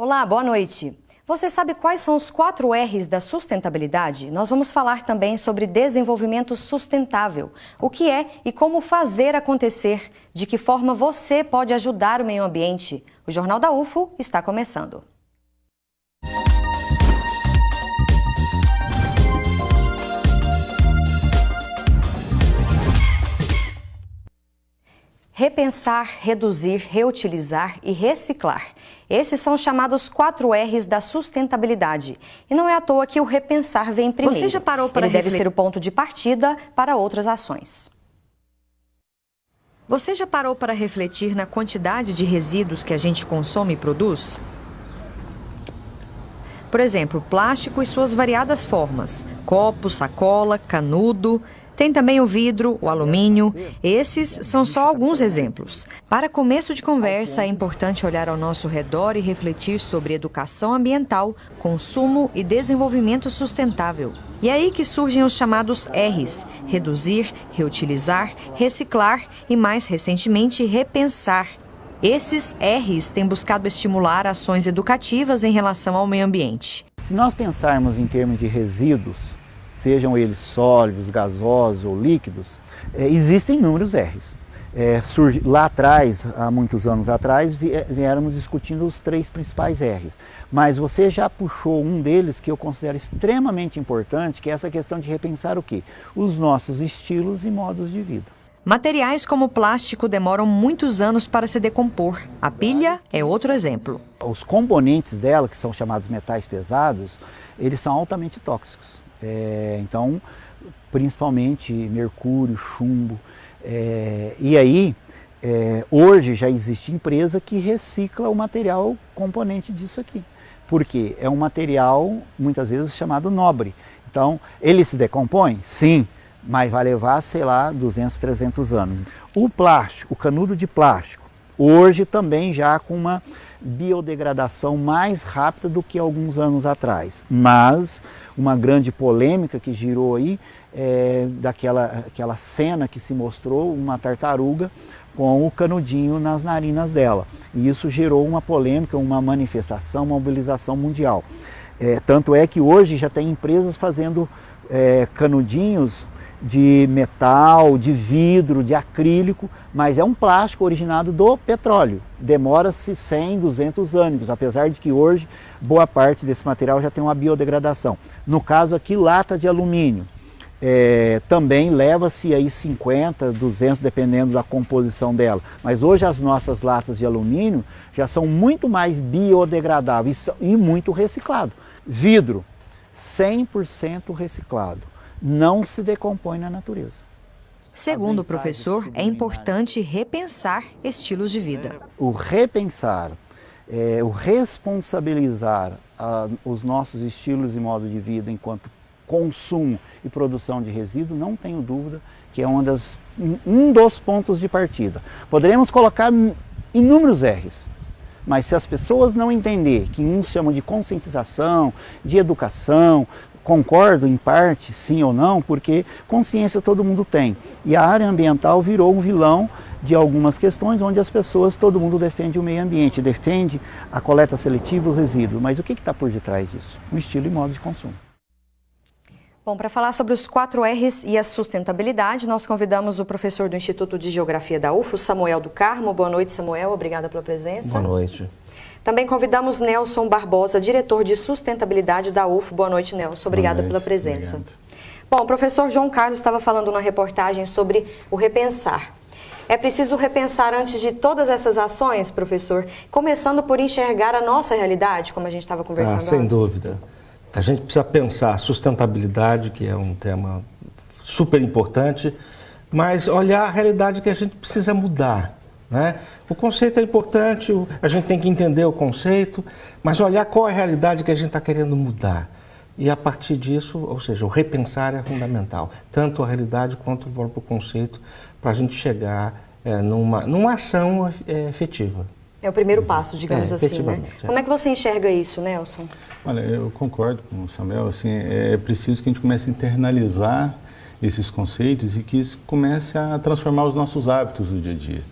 Olá, boa noite. Você sabe quais são os 4 R's da sustentabilidade? Nós vamos falar também sobre desenvolvimento sustentável, o que é e como fazer acontecer, de que forma você pode ajudar o meio ambiente. O Jornal da UFO está começando. Repensar, reduzir, reutilizar e reciclar. Esses são os chamados 4 R's da sustentabilidade. E não é à toa que o repensar vem primeiro. Você já parou para Ele deve ser o ponto de partida para outras ações. Você já parou para refletir na quantidade de resíduos que a gente consome e produz? Por exemplo, plástico e suas variadas formas. Copo, sacola, canudo. Tem também o vidro, o alumínio. Esses são só alguns exemplos. Para começo de conversa, é importante olhar ao nosso redor e refletir sobre educação ambiental, consumo e desenvolvimento sustentável. E é aí que surgem os chamados R's: reduzir, reutilizar, reciclar e, mais recentemente, repensar. Esses R's têm buscado estimular ações educativas em relação ao meio ambiente. Se nós pensarmos em termos de resíduos, sejam eles sólidos, gasosos ou líquidos, existem inúmeros R's. Lá atrás, há muitos anos atrás, viéramos discutindo os 3 principais R's. Mas você já puxou um deles que eu considero extremamente importante, que é essa questão de repensar o quê? Os nossos estilos e modos de vida. Materiais como o plástico demoram muitos anos para se decompor. A pilha é outro exemplo. Os componentes dela, que são chamados metais pesados, eles são altamente tóxicos. Então, principalmente mercúrio, chumbo. E aí, hoje já existe empresa que recicla o material componente disso aqui. Porque é um material, muitas vezes, chamado nobre. Então, ele se decompõe? Sim, mas vai levar, sei lá, 200, 300 anos. O plástico, o canudo de plástico, hoje também já com uma biodegradação mais rápida do que alguns anos atrás. Mas uma grande polêmica que girou aí daquela cena que se mostrou uma tartaruga com o canudinho nas narinas dela. E isso gerou uma polêmica, uma manifestação, uma mobilização mundial. Tanto é que hoje já tem empresas fazendo canudinhos de metal, de vidro, de acrílico, mas é um plástico originado do petróleo. Demora-se 100, 200 anos, apesar de que hoje boa parte desse material já tem uma biodegradação. No caso aqui, lata de alumínio. Também leva-se aí 50, 200, dependendo da composição dela. Mas hoje as nossas latas de alumínio já são muito mais biodegradáveis e muito reciclado. Vidro, 100% reciclado. Não se decompõe na natureza. Segundo o professor, é importante repensar estilos de vida. O repensar, o responsabilizar os nossos estilos e modos de vida enquanto consumo e produção de resíduo, não tenho dúvida que é um dos pontos de partida. Poderemos colocar inúmeros R's, mas se as pessoas não entenderem que uns chamam de conscientização, de educação, concordo em parte, sim ou não, porque consciência todo mundo tem. E a área ambiental virou um vilão de algumas questões onde as pessoas, todo mundo defende o meio ambiente, defende a coleta seletiva e o resíduo. Mas o que está por detrás disso? Um estilo e modo de consumo. Bom, para falar sobre os 4 R's e a sustentabilidade, nós convidamos o professor do Instituto de Geografia da UFO, Samuel do Carmo. Boa noite, Samuel. Obrigada pela presença. Boa noite. Também convidamos Nelson Barbosa, diretor de sustentabilidade da UFO. Boa noite, Nelson. Obrigada pela presença. Obrigado. Bom, o professor João Carlos estava falando na reportagem sobre o repensar. É preciso repensar antes de todas essas ações, professor, começando por enxergar a nossa realidade, como a gente estava conversando antes. Sem dúvida. A gente precisa pensar sustentabilidade, que é um tema super importante, mas olhar a realidade que a gente precisa mudar. Né? O conceito é importante, a gente tem que entender o conceito, mas olhar qual é a realidade que a gente está querendo mudar. E a partir disso, ou seja, o repensar é fundamental, tanto a realidade quanto o próprio conceito, para a gente chegar numa ação efetiva. É o primeiro passo, digamos assim, né? Como é que você enxerga isso, Nelson? Olha, eu concordo com o Samuel, assim, é preciso que a gente comece a internalizar esses conceitos e que isso comece a transformar os nossos hábitos do dia a dia.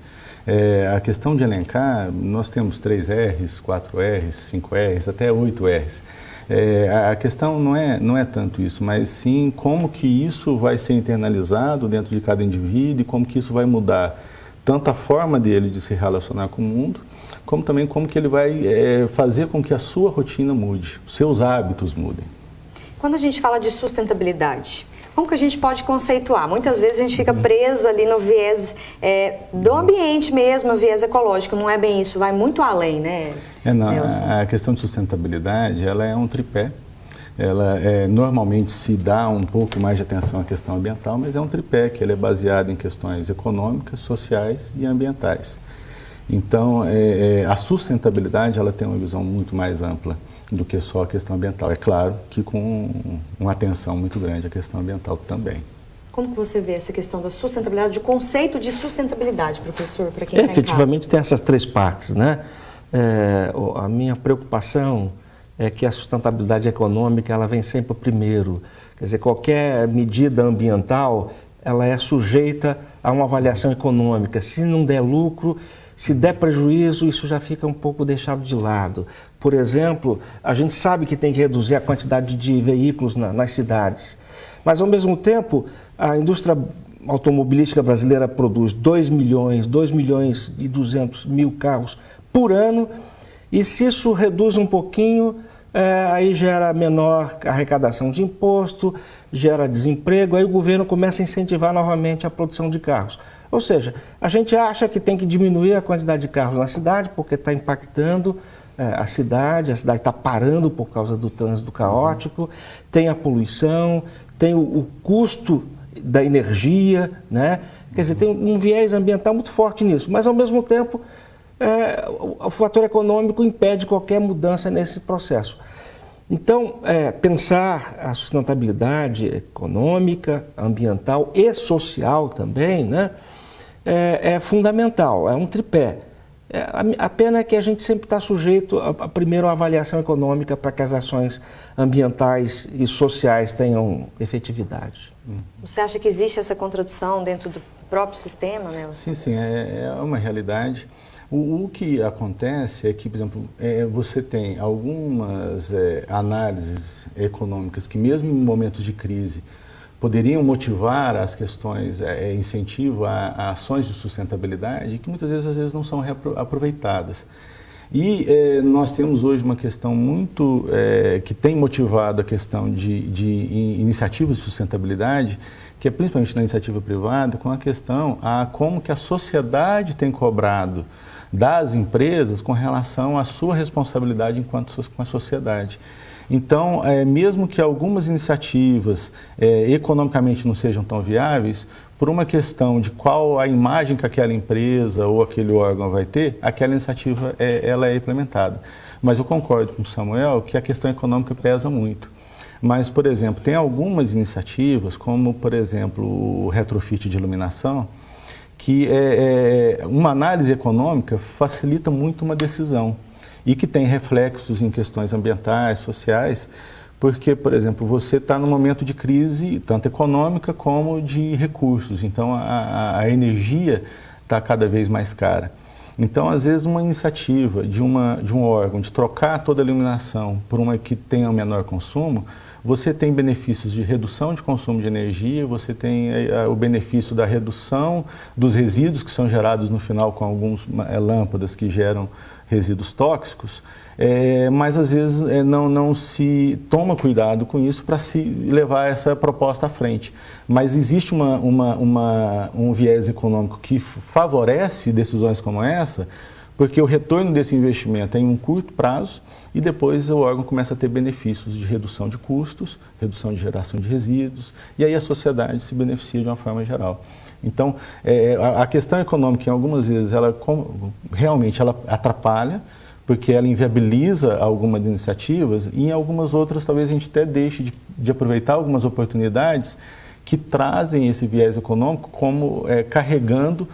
A questão de elencar, nós temos 3 R's, 4 R's, 5 R's, até 8 R's. A questão não é tanto isso, mas sim como que isso vai ser internalizado dentro de cada indivíduo e como que isso vai mudar tanto a forma dele de se relacionar com o mundo, como também como que ele vai fazer com que a sua rotina mude, os seus hábitos mudem. Quando a gente fala de sustentabilidade, como que a gente pode conceituar? Muitas vezes a gente fica presa ali no viés do ambiente mesmo, o viés ecológico, não é bem isso, vai muito além, né? A questão de sustentabilidade, ela é um tripé. Ela normalmente se dá um pouco mais de atenção à questão ambiental, mas é um tripé que ele é baseado em questões econômicas, sociais e ambientais. Então, a sustentabilidade ela tem uma visão muito mais ampla do que só a questão ambiental. É claro que com uma atenção muito grande à questão ambiental também. Como que você vê essa questão da sustentabilidade, o conceito de sustentabilidade, professor, para quem está em casa? Efetivamente tem essas 3 partes, né? A minha preocupação é que a sustentabilidade econômica ela vem sempre primeiro. Quer dizer, qualquer medida ambiental ela é sujeita a uma avaliação econômica. Se não der lucro, se der prejuízo, isso já fica um pouco deixado de lado. Por exemplo, a gente sabe que tem que reduzir a quantidade de veículos nas cidades, mas ao mesmo tempo a indústria automobilística brasileira produz 2 milhões e 200 mil carros por ano, e se isso reduz um pouquinho, aí gera menor arrecadação de imposto, gera desemprego, aí o governo começa a incentivar novamente a produção de carros. Ou seja, a gente acha que tem que diminuir a quantidade de carros na cidade porque está impactando a cidade está parando por causa do trânsito caótico, tem a poluição, tem o custo da energia, né? Quer dizer, tem um viés ambiental muito forte nisso, mas ao mesmo tempo o fator econômico impede qualquer mudança nesse processo. Então, pensar a sustentabilidade econômica, ambiental e social também, né, é fundamental, é um tripé. A pena é que a gente sempre está sujeito primeiro à avaliação econômica para que as ações ambientais e sociais tenham efetividade. Você acha que existe essa contradição dentro do próprio sistema, Nelson? Sim, é uma realidade. O que acontece é que, por exemplo, você tem algumas análises econômicas que mesmo em momentos de crise poderiam motivar as questões, incentivo a ações de sustentabilidade que muitas vezes não são aproveitadas. E nós temos hoje uma questão muito que tem motivado a questão de iniciativas de sustentabilidade, que é principalmente na iniciativa privada, com a questão a como que a sociedade tem cobrado das empresas com relação à sua responsabilidade enquanto com a sociedade. Então, mesmo que algumas iniciativas economicamente não sejam tão viáveis, por uma questão de qual a imagem que aquela empresa ou aquele órgão vai ter, aquela iniciativa ela é implementada. Mas eu concordo com o Samuel que a questão econômica pesa muito. Mas, por exemplo, tem algumas iniciativas, como, por exemplo, o retrofit de iluminação, que uma análise econômica facilita muito uma decisão e que tem reflexos em questões ambientais, sociais, porque, por exemplo, você está num momento de crise, tanto econômica como de recursos, então a energia está cada vez mais cara. Então, às vezes, uma iniciativa de um órgão de trocar toda a iluminação por uma que tenha um menor consumo, você tem benefícios de redução de consumo de energia, você tem o benefício da redução dos resíduos que são gerados no final com algumas lâmpadas que geram resíduos tóxicos, mas às vezes não se toma cuidado com isso para se levar essa proposta à frente. Mas existe um viés econômico que favorece decisões como essa, porque o retorno desse investimento é em um curto prazo e depois o órgão começa a ter benefícios de redução de custos, redução de geração de resíduos, e aí a sociedade se beneficia de uma forma geral. Então, a questão econômica, em algumas vezes, realmente ela atrapalha, porque ela inviabiliza algumas iniciativas, e em algumas outras talvez a gente até deixe de aproveitar algumas oportunidades que trazem esse viés econômico como carregando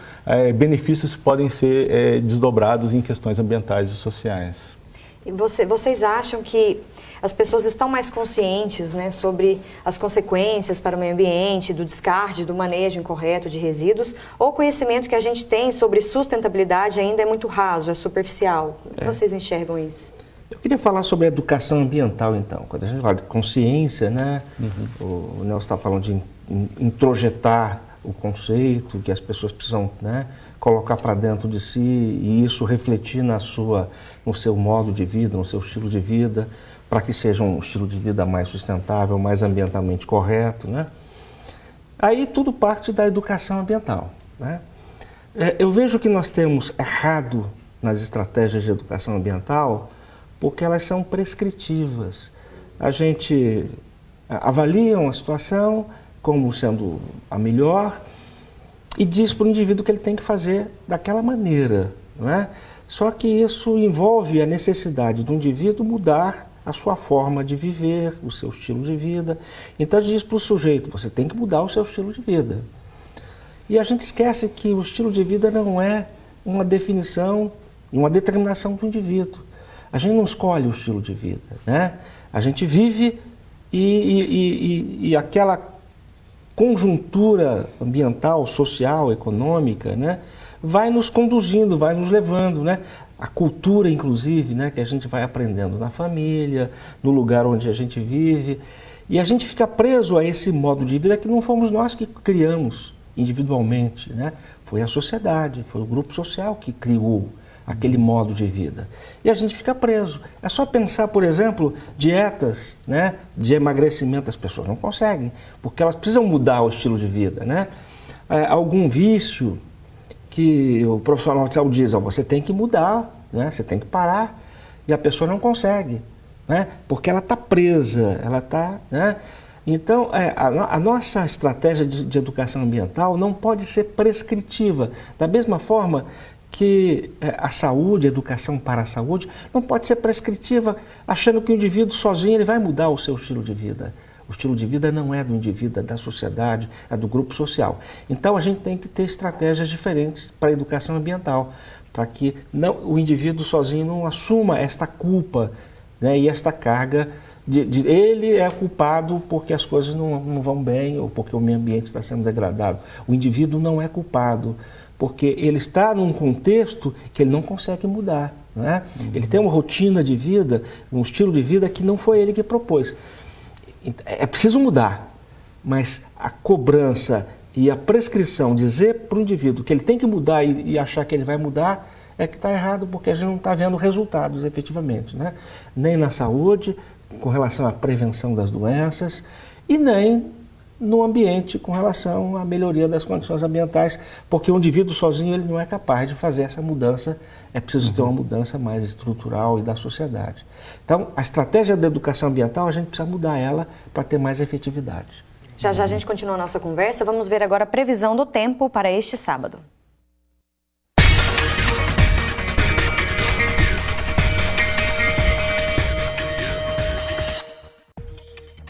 benefícios que podem ser desdobrados em questões ambientais e sociais. E vocês acham que as pessoas estão mais conscientes, né, sobre as consequências para o meio ambiente, do descarte, do manejo incorreto de resíduos, ou o conhecimento que a gente tem sobre sustentabilidade ainda é muito raso, é superficial? Como vocês enxergam isso? Eu queria falar sobre a educação ambiental, então. Quando a gente fala de consciência, né, o Nelson está falando de introjetar o conceito, que as pessoas precisam, né, colocar para dentro de si e isso refletir no seu modo de vida, no seu estilo de vida, para que seja um estilo de vida mais sustentável, mais ambientalmente correto, né? Aí tudo parte da educação ambiental, né? Eu vejo que nós temos errado nas estratégias de educação ambiental porque elas são prescritivas. A gente avalia uma situação como sendo a melhor e diz para o indivíduo que ele tem que fazer daquela maneira, não é? Só que isso envolve a necessidade do indivíduo mudar a sua forma de viver, o seu estilo de vida. Então diz para o sujeito, você tem que mudar o seu estilo de vida. E a gente esquece que o estilo de vida não é uma definição, uma determinação do indivíduo. A gente não escolhe o estilo de vida, né? A gente vive e aquela conjuntura ambiental, social, econômica, né, vai nos conduzindo, vai nos levando, né? A cultura, inclusive, né, que a gente vai aprendendo na família, no lugar onde a gente vive. E a gente fica preso a esse modo de vida que não fomos nós que criamos individualmente, né? Foi a sociedade, foi o grupo social que criou aquele modo de vida. E a gente fica preso. É só pensar, por exemplo, dietas, né, de emagrecimento. As pessoas não conseguem, porque elas precisam mudar o estilo de vida, né? Algum vício que o profissional de saúde diz, você tem que mudar, né? Você tem que parar, e a pessoa não consegue, né? Porque ela está presa, ela está, né? Então, a nossa estratégia de educação ambiental não pode ser prescritiva, da mesma forma que a saúde, a educação para a saúde, não pode ser prescritiva, achando que o indivíduo sozinho ele vai mudar o seu estilo de vida. O estilo de vida não é do indivíduo, é da sociedade, é do grupo social. Então a gente tem que ter estratégias diferentes para a educação ambiental, para que o indivíduo sozinho não assuma esta culpa, né, e esta carga de ele é culpado porque as coisas não vão bem ou porque o meio ambiente está sendo degradado. O indivíduo não é culpado, porque ele está num contexto que ele não consegue mudar, não é? Ele tem uma rotina de vida, um estilo de vida que não foi ele que propôs. É preciso mudar, mas a cobrança e a prescrição, dizer para o indivíduo que ele tem que mudar e achar que ele vai mudar, é que está errado, porque a gente não está vendo resultados efetivamente, né? Nem na saúde, com relação à prevenção das doenças, e nem no ambiente com relação à melhoria das condições ambientais, porque o indivíduo sozinho ele não é capaz de fazer essa mudança, é preciso ter uma mudança mais estrutural e da sociedade. Então, a estratégia da educação ambiental, a gente precisa mudar ela para ter mais efetividade. Já já a gente continua a nossa conversa, vamos ver agora a previsão do tempo para este sábado.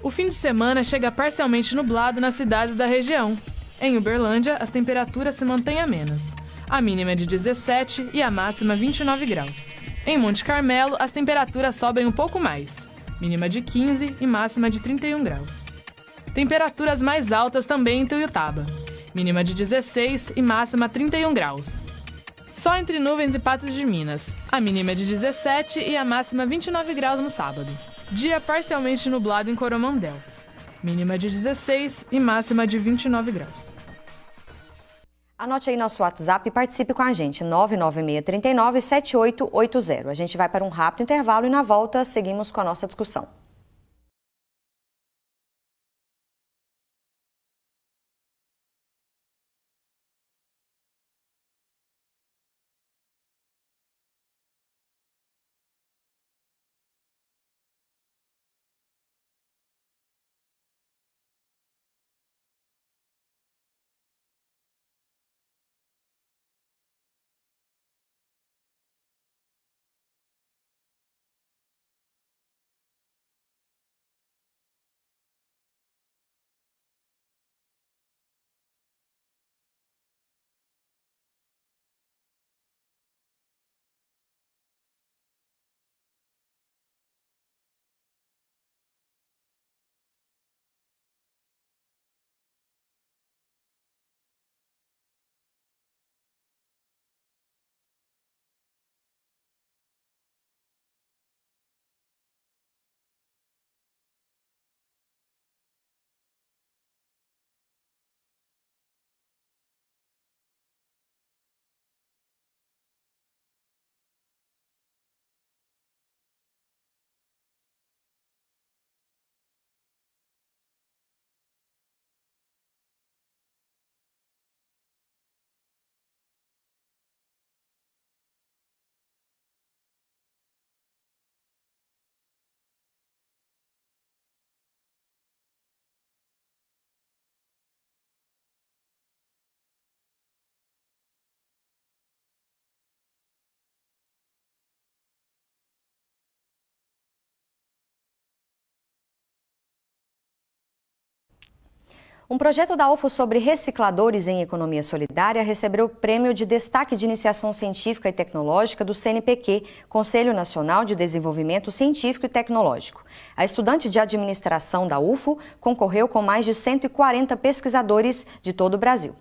O fim de semana chega parcialmente nublado nas cidades da região. Em Uberlândia, as temperaturas se mantêm amenas. A mínima é de 17 e a máxima 29 graus. Em Monte Carmelo, as temperaturas sobem um pouco mais. Mínima de 15 e máxima de 31 graus. Temperaturas mais altas também em Tuiutaba. Mínima de 16 e máxima 31 graus. Só entre Nuvens e Patos de Minas. A mínima é de 17 e a máxima 29 graus no sábado. Dia parcialmente nublado em Coromandel. Mínima de 16 e máxima de 29 graus. Anote aí nosso WhatsApp e participe com a gente, 996397880. A gente vai para um rápido intervalo e na volta seguimos com a nossa discussão. Um projeto da UFO sobre recicladores em economia solidária recebeu o Prêmio de Destaque de Iniciação Científica e Tecnológica do CNPq, Conselho Nacional de Desenvolvimento Científico e Tecnológico. A estudante de administração da UFO concorreu com mais de 140 pesquisadores de todo o Brasil.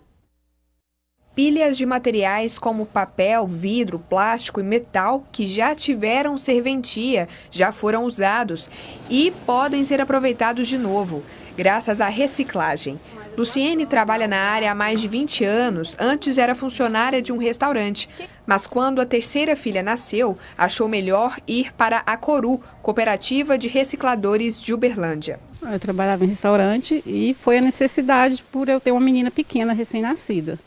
Pilhas de materiais como papel, vidro, plástico e metal que já tiveram serventia, já foram usados e podem ser aproveitados de novo, graças à reciclagem. Luciene trabalha na área há mais de 20 anos, antes era funcionária de um restaurante. Mas quando a terceira filha nasceu, achou melhor ir para a Coru, Cooperativa de Recicladores de Uberlândia. Eu trabalhava em restaurante e foi a necessidade por eu ter uma menina pequena, recém-nascida.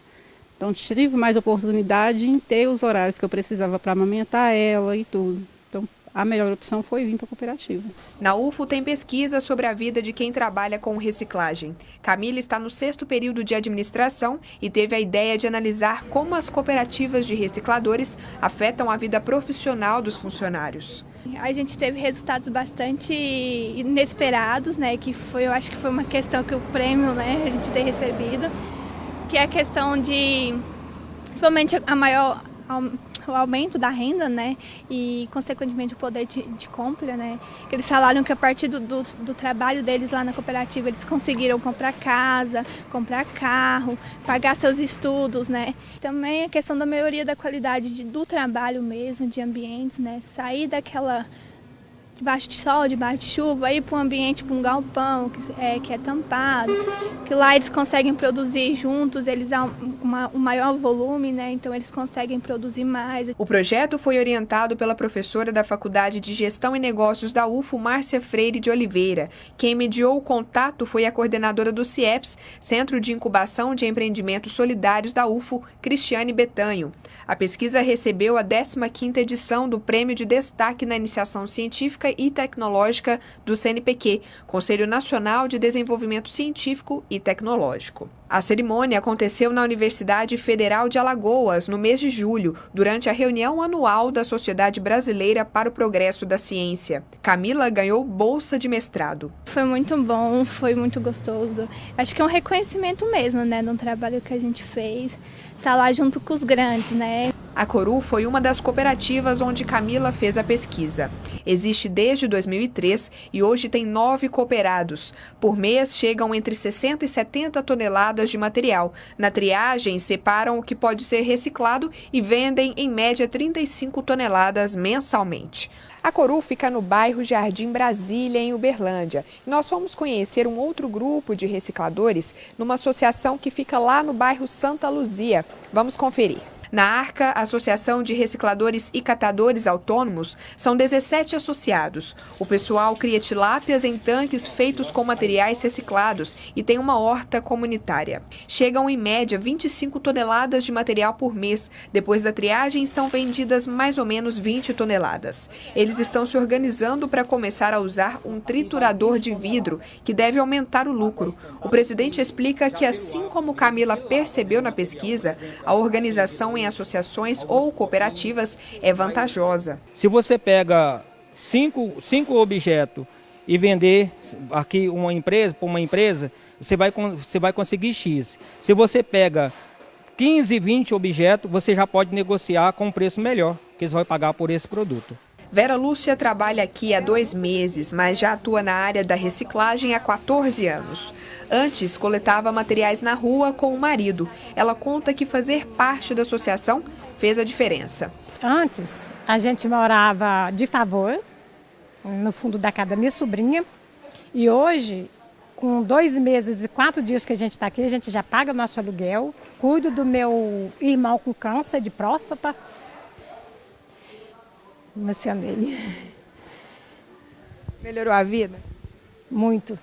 Então, tive mais oportunidade em ter os horários que eu precisava para amamentar ela e tudo. Então, a melhor opção foi vir para a cooperativa. Na UFO tem pesquisa sobre a vida de quem trabalha com reciclagem. Camila está no 6º período de administração e teve a ideia de analisar como as cooperativas de recicladores afetam a vida profissional dos funcionários. A gente teve resultados bastante inesperados, né? Que foi, eu acho que foi uma questão que o prêmio, né, a gente tem recebido. Que é a questão de, principalmente o aumento da renda, né, e consequentemente o poder de compra, né, que eles falaram que a partir do trabalho deles lá na cooperativa eles conseguiram comprar casa, comprar carro, pagar seus estudos, né. Também a questão da melhoria da qualidade do trabalho mesmo, de ambientes, né, sair daquela debaixo de sol, debaixo de chuva, ir para um ambiente, para um galpão que é tampado, que lá eles conseguem produzir juntos, eles há um maior volume, né? Então eles conseguem produzir mais. O projeto foi orientado pela professora da Faculdade de Gestão e Negócios da UFO, Márcia Freire de Oliveira. Quem mediou o contato foi a coordenadora do CIEPS, Centro de Incubação de Empreendimentos Solidários da UFO, Cristiane Betanho. A pesquisa recebeu a 15ª edição do Prêmio de Destaque na Iniciação Científica e Tecnológica do CNPq, Conselho Nacional de Desenvolvimento Científico e Tecnológico. A cerimônia aconteceu na Universidade Federal de Alagoas, no mês de julho, durante a reunião anual da Sociedade Brasileira para o Progresso da Ciência. Camila ganhou bolsa de mestrado. Foi muito bom, foi muito gostoso. Acho que é um reconhecimento mesmo, né, do trabalho que a gente fez. Tá lá junto com os grandes, né? A Coru foi uma das cooperativas onde Camila fez a pesquisa. Existe desde 2003 e hoje tem 9 cooperados. Por mês chegam entre 60 e 70 toneladas de material. Na triagem, separam o que pode ser reciclado e vendem em média 35 toneladas mensalmente. A Coru fica no bairro Jardim Brasília, em Uberlândia. Nós fomos conhecer um outro grupo de recicladores numa associação que fica lá no bairro Santa Luzia. Vamos conferir. Na Arca, Associação de Recicladores e Catadores Autônomos, são 17 associados. O pessoal cria tilápias em tanques feitos com materiais reciclados e tem uma horta comunitária. Chegam em média 25 toneladas de material por mês. Depois da triagem, são vendidas mais ou menos 20 toneladas. Eles estão se organizando para começar a usar um triturador de vidro, que deve aumentar o lucro. O presidente explica que, assim como Camila percebeu na pesquisa, a organização em associações ou cooperativas é vantajosa. Se você pega cinco objetos e vender aqui uma empresa, para uma empresa, você vai conseguir X. Se você pega 15, 20 objetos, você já pode negociar com um preço melhor, que você vai pagar por esse produto. Vera Lúcia trabalha aqui há 2 meses, mas já atua na área da reciclagem há 14 anos. Antes, coletava materiais na rua com o marido. Ela conta que fazer parte da associação fez a diferença. Antes, a gente morava de favor, no fundo da casa da minha sobrinha. E hoje, com 2 meses e 4 dias que a gente está aqui, a gente já paga o nosso aluguel. Cuido do meu irmão com câncer de próstata. Emocionei. Melhorou a vida? Muito.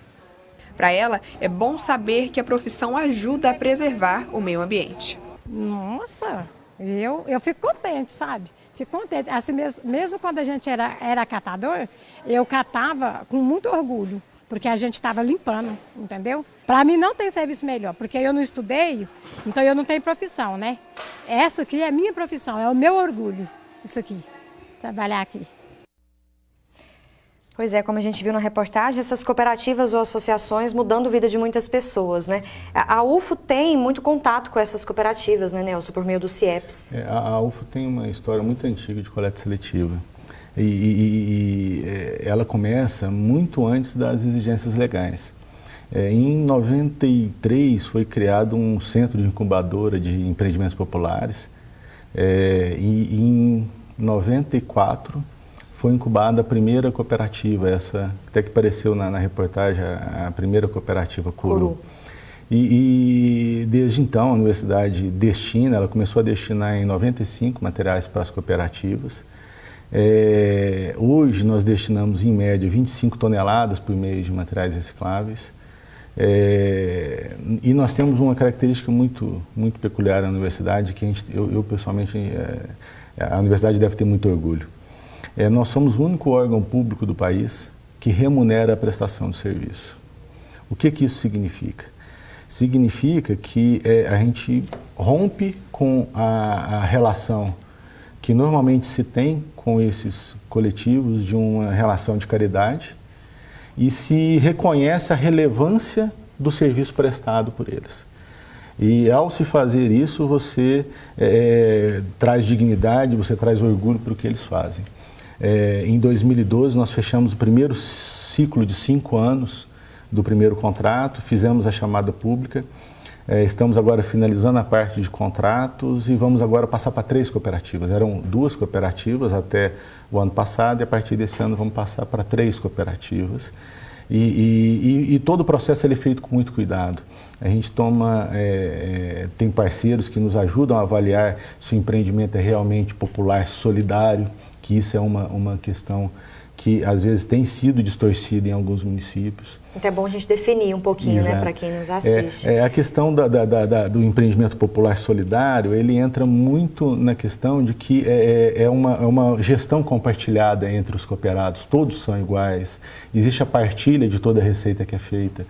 Para ela, é bom saber que a profissão ajuda a preservar o meio ambiente. Nossa, eu fico contente, sabe? Fico contente. Assim, mesmo quando a gente era catador, eu catava com muito orgulho, porque a gente estava limpando, entendeu? Para mim não tem serviço melhor, porque eu não estudei, então eu não tenho profissão, né? Essa aqui é a minha profissão, é o meu orgulho, isso aqui. Trabalhar aqui. Pois é, como a gente viu na reportagem, essas cooperativas ou associações mudando a vida de muitas pessoas, né? A UFO tem muito contato com essas cooperativas, né, Nelson, por meio do CIEPS. A UFO tem uma história muito antiga de coleta seletiva. Ela começa muito antes das exigências legais. Em 93 foi criado um centro de incubadora de empreendimentos populares e em 94 foi incubada a primeira cooperativa, essa até que apareceu na reportagem, a primeira cooperativa Curu. E desde então a universidade destina, ela começou a destinar em 95 materiais para as cooperativas. Hoje nós destinamos em média 25 toneladas por mês de materiais recicláveis. E nós temos uma característica muito peculiar na universidade, que eu pessoalmente, a universidade deve ter muito orgulho. Nós somos o único órgão público do país que remunera a prestação de serviço. O que isso significa? Significa que a gente rompe com a relação que normalmente se tem com esses coletivos de uma relação de caridade e se reconhece a relevância do serviço prestado por eles. E ao se fazer isso, você traz dignidade, você traz orgulho para o que eles fazem. Em 2012, nós fechamos o primeiro ciclo de 5 anos do primeiro contrato, fizemos a chamada pública, estamos agora finalizando a parte de contratos e vamos agora passar para 3 cooperativas. Eram 2 cooperativas até o ano passado e a partir desse ano vamos passar para 3 cooperativas. E todo o processo é feito com muito cuidado. A gente tem parceiros que nos ajudam a avaliar se o empreendimento é realmente popular, solidário, que isso é uma questão que às vezes tem sido distorcida em alguns municípios. Então é bom a gente definir um pouquinho, né, para quem nos assiste. A questão do empreendimento popular solidário, ele entra muito na questão de que é uma gestão compartilhada entre os cooperados, todos são iguais, existe a partilha de toda a receita que é feita.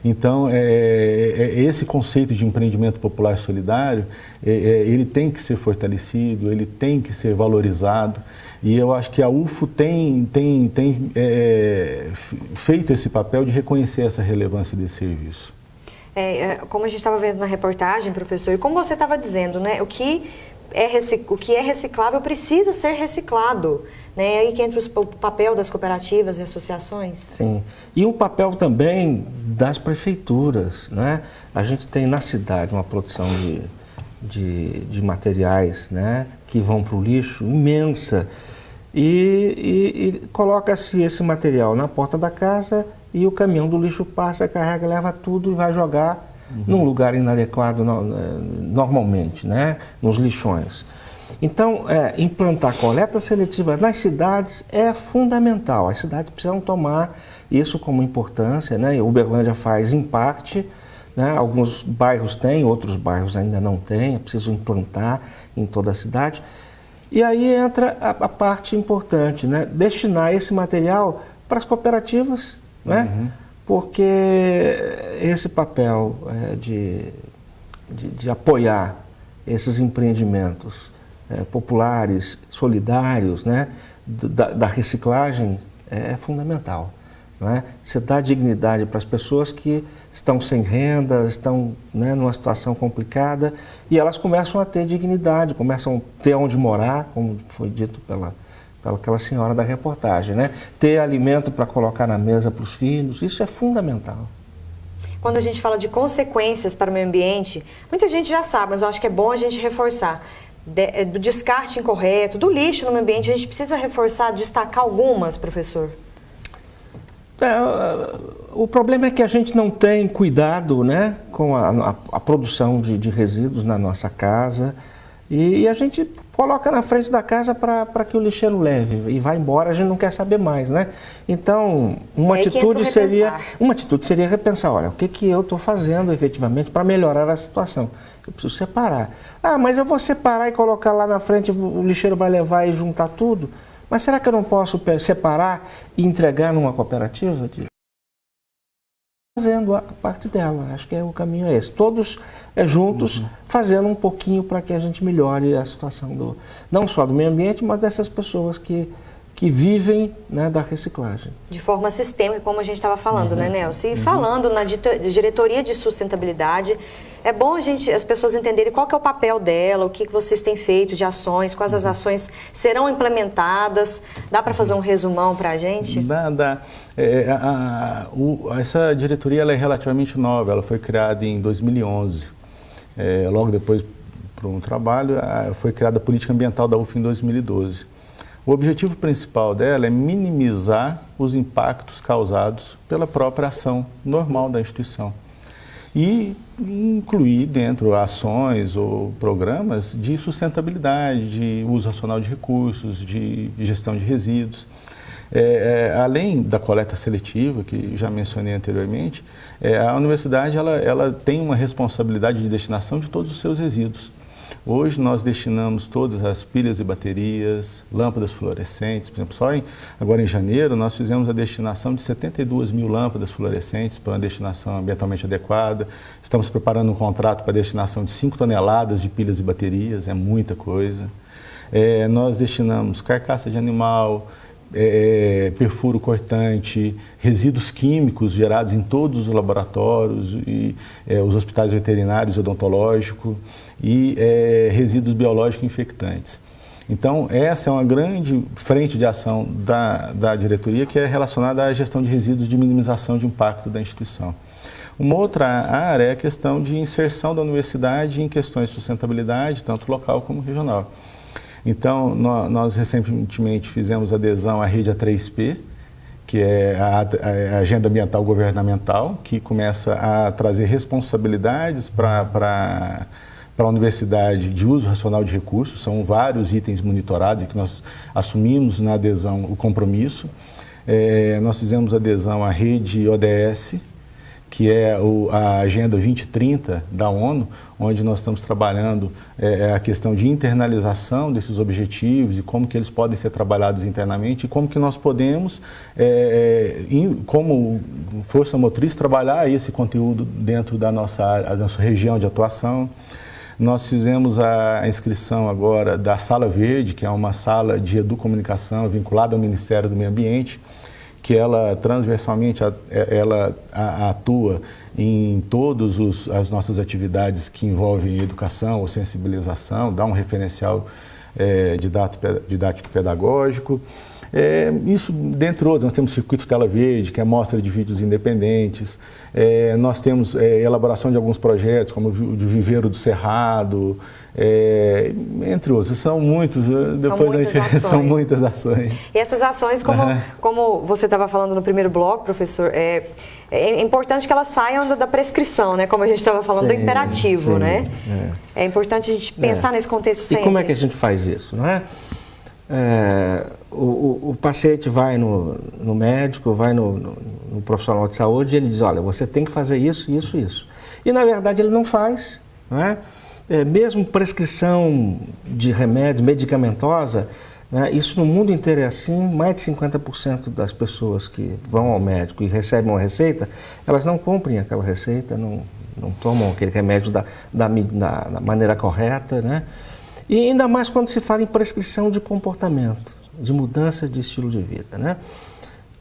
Então, esse conceito de empreendimento popular solidário, ele tem que ser fortalecido, ele tem que ser valorizado. E eu acho que a UFO tem feito esse papel de reconhecer essa relevância desse serviço. Como a gente estava vendo na reportagem, professor, e como você estava dizendo, né, o que é reciclável precisa ser reciclado, né? É aí que entra o papel das cooperativas e associações. Sim, e o papel também das prefeituras, né? A gente tem na cidade uma produção de materiais, né, que vão para o lixo imensa e coloca-se esse material na porta da casa e o caminhão do lixo passa, carrega, leva tudo e vai jogar num lugar inadequado normalmente, né, nos lixões. Então, implantar coleta seletiva nas cidades é fundamental. As cidades precisam tomar isso como importância, né? Uberlândia faz em parte, né? Alguns bairros têm, outros bairros ainda não têm, é preciso implantar em toda a cidade. E aí entra a parte importante, né? Destinar esse material para as cooperativas, né? Porque esse papel de apoiar esses empreendimentos populares, solidários, né? Da reciclagem é fundamental. Né? Você dá dignidade para as pessoas que estão sem renda, estão, né, numa situação complicada e elas começam a ter dignidade, começam a ter onde morar, como foi dito pelaquela senhora da reportagem, né? Ter alimento para colocar na mesa para os filhos, isso é fundamental. Quando a gente fala de consequências para o meio ambiente, muita gente já sabe, mas eu acho que é bom a gente reforçar. Do descarte incorreto, do lixo no meio ambiente, a gente precisa reforçar, destacar algumas, professor? O problema é que a gente não tem cuidado, né, com a produção de resíduos na nossa casa e a gente coloca na frente da casa para que o lixeiro leve e vai embora, a gente não quer saber mais, né? Então, uma atitude seria repensar, olha, o que eu estou fazendo efetivamente para melhorar a situação? Eu preciso separar. Ah, mas eu vou separar e colocar lá na frente, o lixeiro vai levar e juntar tudo? Mas será que eu não posso separar e entregar numa cooperativa? Fazendo a parte dela, acho que o caminho é esse. Todos juntos fazendo um pouquinho para que a gente melhore a situação não só do meio ambiente, mas dessas pessoas que que vivem, né, da reciclagem. De forma sistêmica, como a gente estava falando, né, Nelson? E falando na diretoria de sustentabilidade, é bom as pessoas entenderem qual que é o papel dela, o que vocês têm feito de ações, quais as ações serão implementadas. Dá para fazer um resumão para a gente? Dá. Essa diretoria ela é relativamente nova, ela foi criada em 2011. Logo depois, por um trabalho, foi criada a Política Ambiental da UF em 2012. O objetivo principal dela é minimizar os impactos causados pela própria ação normal da instituição e incluir dentro ações ou programas de sustentabilidade, de uso racional de recursos, de gestão de resíduos. Além da coleta seletiva, que já mencionei anteriormente, a universidade ela tem uma responsabilidade de destinação de todos os seus resíduos. Hoje nós destinamos todas as pilhas e baterias, lâmpadas fluorescentes, por exemplo, agora em janeiro nós fizemos a destinação de 72 mil lâmpadas fluorescentes para uma destinação ambientalmente adequada. Estamos preparando um contrato para a destinação de 5 toneladas de pilhas e baterias, é muita coisa. Nós destinamos carcaça de animal, perfuro cortante, resíduos químicos gerados em todos os laboratórios e os hospitais veterinários e odontológicos e resíduos biológicos infectantes. Então, essa é uma grande frente de ação da diretoria que é relacionada à gestão de resíduos de minimização de impacto da instituição. Uma outra área é a questão de inserção da universidade em questões de sustentabilidade, tanto local como regional. Então, nós recentemente fizemos adesão à rede A3P, que é a Agenda Ambiental Governamental, que começa a trazer responsabilidades para a universidade de uso racional de recursos. São vários itens monitorados e que nós assumimos na adesão o compromisso. Nós fizemos adesão à rede ODS, que é a Agenda 2030 da ONU, onde nós estamos trabalhando a questão de internalização desses objetivos e como que eles podem ser trabalhados internamente e como que nós podemos, como força motriz, trabalhar esse conteúdo dentro da nossa região de atuação. Nós fizemos a inscrição agora da Sala Verde, que é uma sala de educomunicação vinculada ao Ministério do Meio Ambiente, que ela transversalmente atua em todas as nossas atividades que envolvem educação ou sensibilização, dá um referencial didático-pedagógico. Isso, dentre outros, nós temos o Circuito Tela Verde, que é mostra de vídeos independentes. Nós temos elaboração de alguns projetos, como o de Viveiro do Cerrado, entre outros. São muitos, são muitas ações. E essas ações, como você estava falando no primeiro bloco, professor, é importante que elas saiam da prescrição, né? Como a gente estava falando, do imperativo, sim, né? É importante a gente pensar nesse contexto sempre. E como é que a gente faz isso, não é? O paciente vai no médico, vai no profissional de saúde e ele diz, olha, você tem que fazer isso, isso, isso. E na verdade ele não faz, não é? Mesmo prescrição de remédio medicamentosa, né, isso no mundo inteiro é assim, mais de 50% das pessoas que vão ao médico e recebem uma receita, elas não cumprem aquela receita, não tomam aquele remédio da maneira correta, né? E ainda mais quando se fala em prescrição de comportamento, de mudança de estilo de vida, né?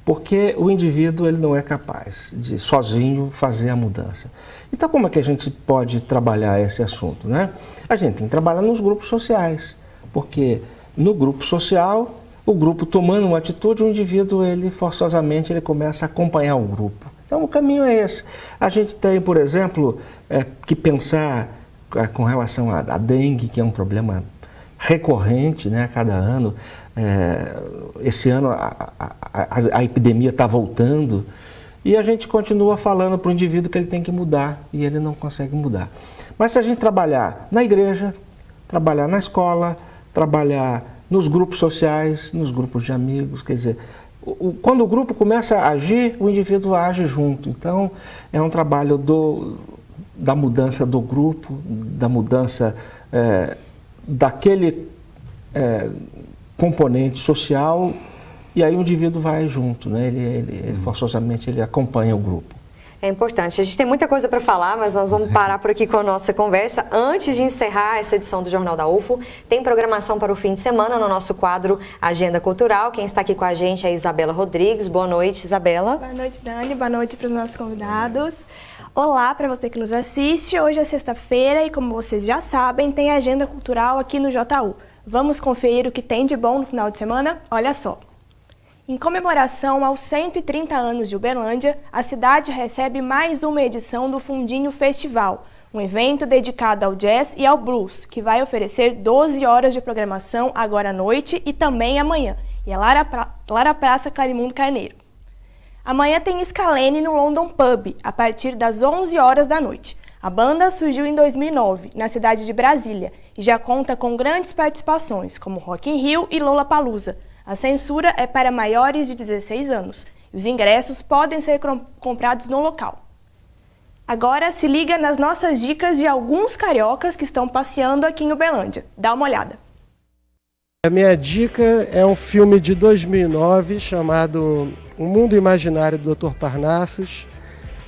Porque o indivíduo ele não é capaz de sozinho fazer a mudança. Então como é que a gente pode trabalhar esse assunto, né? A gente tem que trabalhar nos grupos sociais, porque no grupo social, o grupo tomando uma atitude, o indivíduo ele forçosamente ele começa a acompanhar o grupo. Então o caminho é esse. A gente tem, por exemplo, que pensar com relação à dengue, que é um problema recorrente, né, a cada ano. Esse ano a epidemia está voltando e a gente continua falando para o indivíduo que ele tem que mudar e ele não consegue mudar. Mas se a gente trabalhar na igreja, trabalhar na escola, trabalhar nos grupos sociais, nos grupos de amigos, quer dizer, quando o grupo começa a agir, o indivíduo age junto. Então é um trabalho da mudança do grupo, da mudança daquele componente social, e aí o indivíduo vai junto, né? Ele forçosamente ele acompanha o grupo. É importante. A gente tem muita coisa para falar, mas nós vamos parar por aqui com a nossa conversa. Antes de encerrar essa edição do Jornal da UFO, tem programação para o fim de semana no nosso quadro Agenda Cultural. Quem está aqui com a gente é a Isabela Rodrigues. Boa noite, Isabela. Boa noite, Dani. Boa noite para os nossos convidados. Olá para você que nos assiste. Hoje é sexta-feira e, como vocês já sabem, tem Agenda Cultural aqui no JU. Vamos conferir o que tem de bom no final de semana? Olha só. Em comemoração aos 130 anos de Uberlândia, a cidade recebe mais uma edição do Fundinho Festival, um evento dedicado ao jazz e ao blues, que vai oferecer 12 horas de programação agora à noite e também amanhã, e é lá na Praça Clarimundo Carneiro. Amanhã tem Scalene no London Pub, a partir das 11 horas da noite. A banda surgiu em 2009, na cidade de Brasília, e já conta com grandes participações, como Rock in Rio e Lollapalooza. A censura é para maiores de 16 anos e os ingressos podem ser comprados no local. Agora se liga nas nossas dicas de alguns cariocas que estão passeando aqui em Uberlândia. Dá uma olhada. A minha dica é um filme de 2009 chamado O Mundo Imaginário do Dr. Parnassus.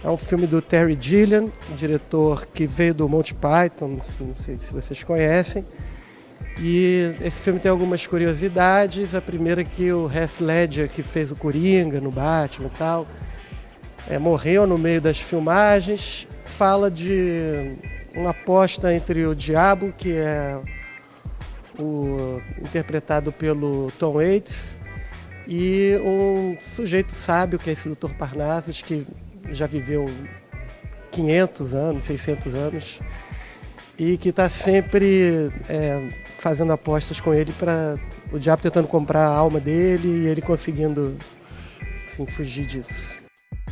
É um filme do Terry Gilliam, um diretor que veio do Monty Python, não sei se vocês conhecem. E esse filme tem algumas curiosidades. A primeira é que o Heath Ledger, que fez o Coringa no Batman e tal, morreu no meio das filmagens. Fala de uma aposta entre o diabo, que é interpretado pelo Tom Waits, e um sujeito sábio, que é esse Dr. Parnassus, que já viveu 500 anos, 600 anos, e que está sempre fazendo apostas com ele, para o diabo tentando comprar a alma dele e ele conseguindo, assim, fugir disso.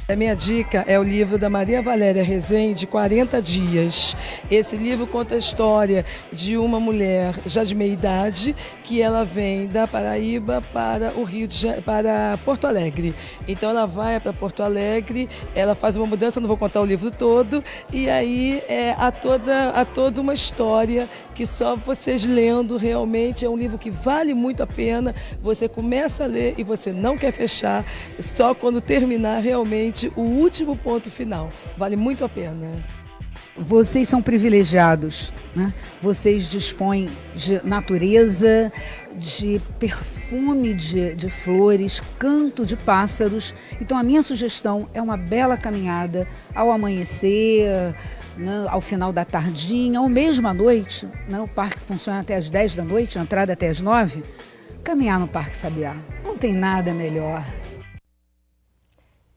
A minha dica é o livro da Maria Valéria Rezende, 40 Dias. Esse livro conta a história de uma mulher já de meia idade, que ela vem da Paraíba para para Porto Alegre. Então ela vai para Porto Alegre, ela faz uma mudança, não vou contar o livro todo, e aí há toda uma história que só vocês lendo realmente é um livro que vale muito a pena. Você começa a ler e você não quer fechar, só quando terminar realmente o último ponto final. Vale muito a pena. Vocês são privilegiados, né? Vocês dispõem de natureza, de perfume de flores, canto de pássaros. Então a minha sugestão é uma bela caminhada ao amanhecer, né, ao final da tardinha, ou mesmo à noite, né? O parque funciona até às 10 da noite, a entrada até às 9. Caminhar no Parque Sabiá, não tem nada melhor.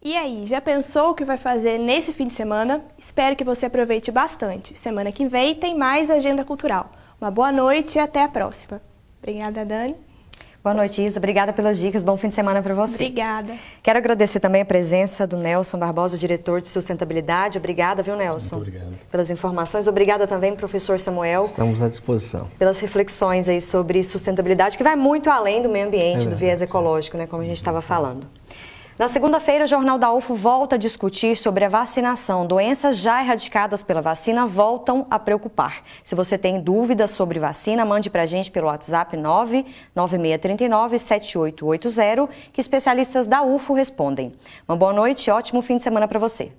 E aí, já pensou o que vai fazer nesse fim de semana? Espero que você aproveite bastante. Semana que vem tem mais Agenda Cultural. Uma boa noite e até a próxima. Obrigada, Dani. Boa noite, Isa. Obrigada pelas dicas. Bom fim de semana para você. Obrigada. Quero agradecer também a presença do Nelson Barbosa, diretor de sustentabilidade. Obrigada, viu, Nelson? Muito obrigado. Pelas informações. Obrigada também, professor Samuel. Estamos à disposição. Pelas reflexões aí sobre sustentabilidade, que vai muito além do meio ambiente, do viés ecológico, né, como a gente estava falando. Na segunda-feira, o Jornal da UFO volta a discutir sobre a vacinação. Doenças já erradicadas pela vacina voltam a preocupar. Se você tem dúvidas sobre vacina, mande para a gente pelo WhatsApp 99639-7880, que especialistas da UFO respondem. Uma boa noite e ótimo fim de semana para você.